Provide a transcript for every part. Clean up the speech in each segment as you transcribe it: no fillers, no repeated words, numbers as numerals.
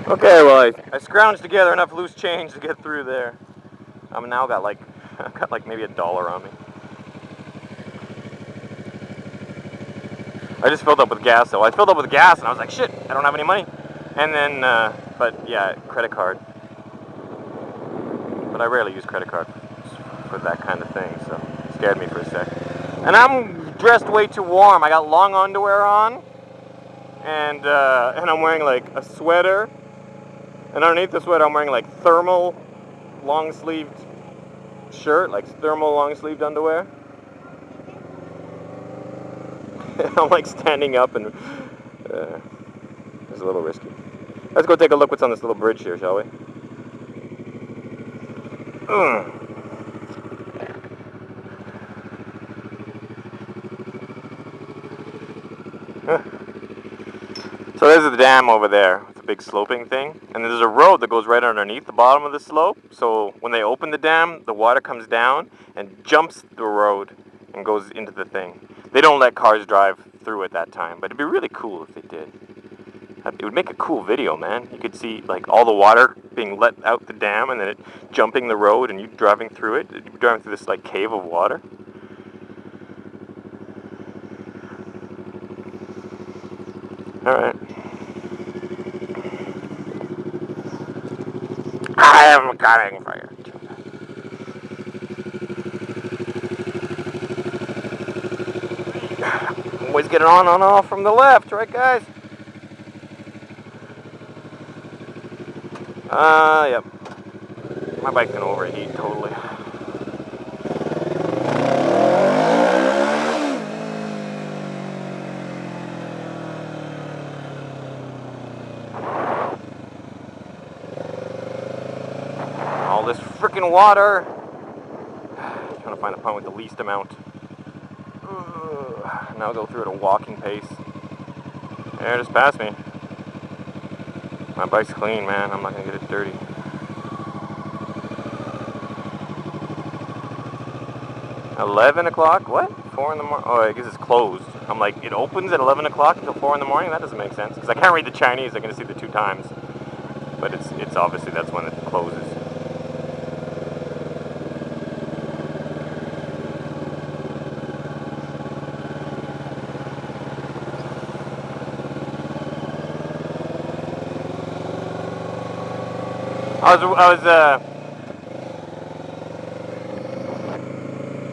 Okay, well, I scrounged together enough loose change to get through there. I'm now got like, I've got like maybe $1 on me. I just filled up with gas though. I filled up with gas and I was like, shit, I don't have any money. And then, but yeah, credit card. But I rarely use credit card for that kind of thing, so it scared me for a sec. And I'm dressed way too warm. I got long underwear on, and I'm wearing like a sweater. And underneath the sweater, I'm wearing like thermal long-sleeved shirt, like thermal long-sleeved underwear. I'm like standing up, and it's a little risky. Let's go take a look what's on this little bridge here, shall we? So there's the dam over there. It's a big sloping thing. And there's a road that goes right underneath the bottom of the slope. So when they open the dam, the water comes down and jumps the road and goes into the thing. They don't let cars drive through at that time, but it'd be really cool if they did. It would make a cool video, man. You could see like all the water being let out the dam and then it jumping the road and you driving through it. You're driving through this like cave of water. Alright. I am coming for you. Always get it on and off from the left, right guys? Yep. My bike can overheat totally. All this freaking water. Trying to find the point with the least amount. Now go through at a walking pace. There, just passed me. My bike's clean, man. I'm not gonna get it dirty. $11 What? 4 in the morning? Oh, I guess it's closed. I'm like, it opens at 11 o'clock until 4 in the morning? That doesn't make sense. Because I can't read the Chinese. I'm gonna see the 2 times. But it's obviously that's when it closes.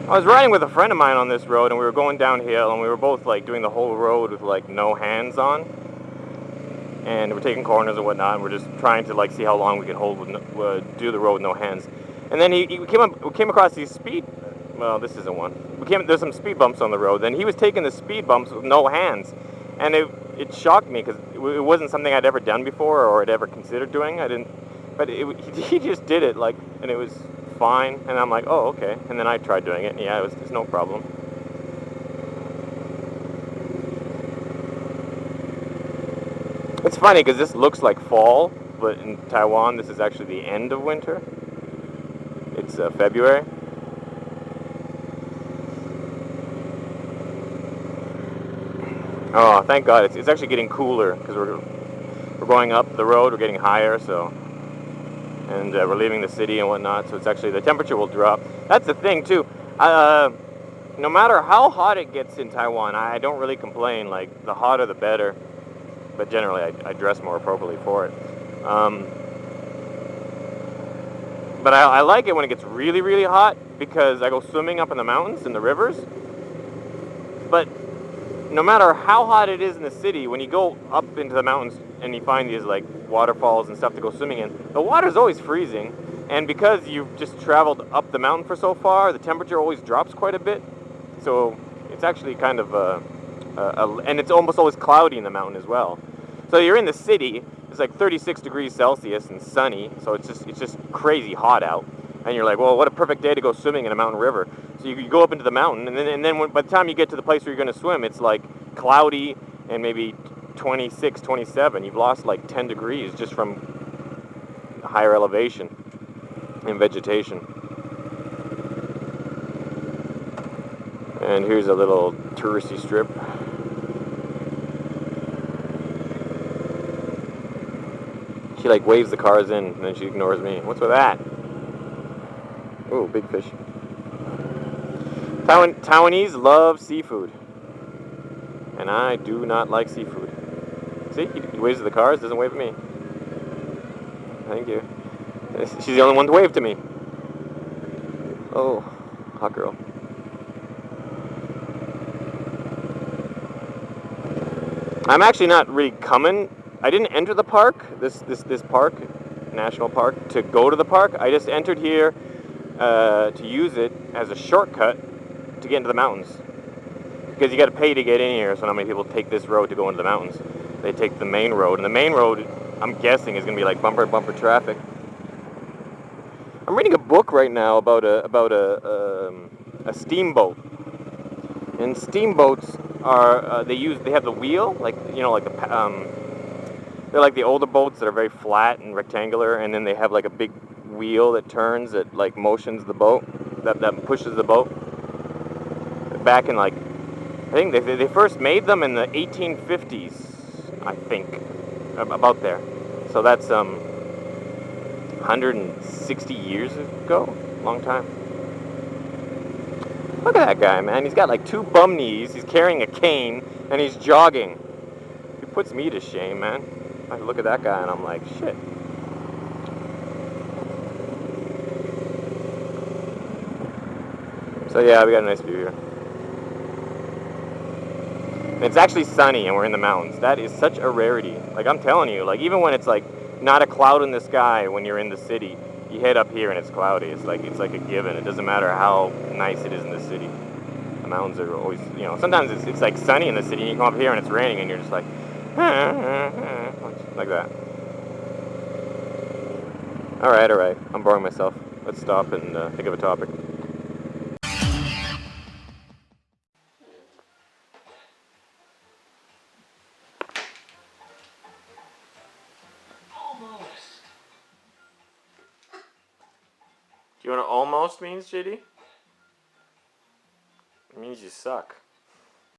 I was riding with a friend of mine on this road, and we were going downhill, and we were both like doing the whole road with like no hands on, and we're taking corners and whatnot, and we're just trying to like see how long we could hold with do the road with no hands. And then we came across these speed. Well, this isn't one. There's some speed bumps on the road. Then he was taking the speed bumps with no hands, and it shocked me because it wasn't something I'd ever done before or had ever considered doing. I didn't, but he just did it like, and it was fine. And I'm like, oh, okay. And then I tried doing it, and yeah, it's no problem. It's funny because this looks like fall, but in Taiwan this is actually the end of winter. It's February. Oh, thank God! It's actually getting cooler because we're going up the road. We're getting higher, so, and we're leaving the city and whatnot. So it's actually, the temperature will drop. That's the thing too. No matter how hot it gets in Taiwan, I don't really complain. Like, the hotter the better. But generally, I dress more appropriately for it. But I like it when it gets really, really hot because I go swimming up in the mountains and the rivers. But no matter how hot it is in the city, when you go up into the mountains and you find these like waterfalls and stuff to go swimming in, the water's always freezing. And because you've just traveled up the mountain for so far, the temperature always drops quite a bit. So it's actually kind of and it's almost always cloudy in the mountain as well. So you're in the city, it's like 36 degrees Celsius and sunny, so it's just crazy hot out. And you're like, well, what a perfect day to go swimming in a mountain river. So you go up into the mountain, and then by the time you get to the place where you're going to swim, it's like cloudy and maybe 26, 27. You've lost like 10 degrees just from higher elevation and vegetation. And here's a little touristy strip. She like waves the cars in, and then she ignores me. What's with that? Ooh, big fish. Taiwanese love seafood, and I do not like seafood. See, he waves at the cars, doesn't wave at me. Thank you. She's the only one to wave to me. Oh, hot girl. I'm actually not really coming. I didn't enter the park, this park, national park, to go to the park. I just entered here to use it as a shortcut to get into the mountains. Because you got to pay to get in here, so not many people take this road to go into the mountains. They take the main road, and the main road, I'm guessing, is going to be like bumper to bumper traffic. I'm reading a book right now about a steamboat. And steamboats are they have the wheel, like like they're like the older boats that are very flat and rectangular, and then they have like a big wheel that turns, that like motions the boat, that pushes the boat. Back in like, I think they first made them in the 1850s, I think, about there. So that's 160 years ago, long time. Look at that guy, man. He's got like 2 bum knees. He's carrying a cane, and he's jogging. He puts me to shame, man. I look at that guy, and I'm like, shit. So yeah, we got a nice view here. And it's actually sunny, and we're in the mountains. That is such a rarity. Like, I'm telling you, like, even when it's like not a cloud in the sky when you're in the city, you head up here and it's cloudy. It's like a given. It doesn't matter how nice it is in the city. The mountains are always, sometimes it's like sunny in the city, and you come up here and it's raining, and you're just like, like that. All right. I'm boring myself. Let's stop and think of a topic. Almost. Do you know what almost means, JD? It means you suck.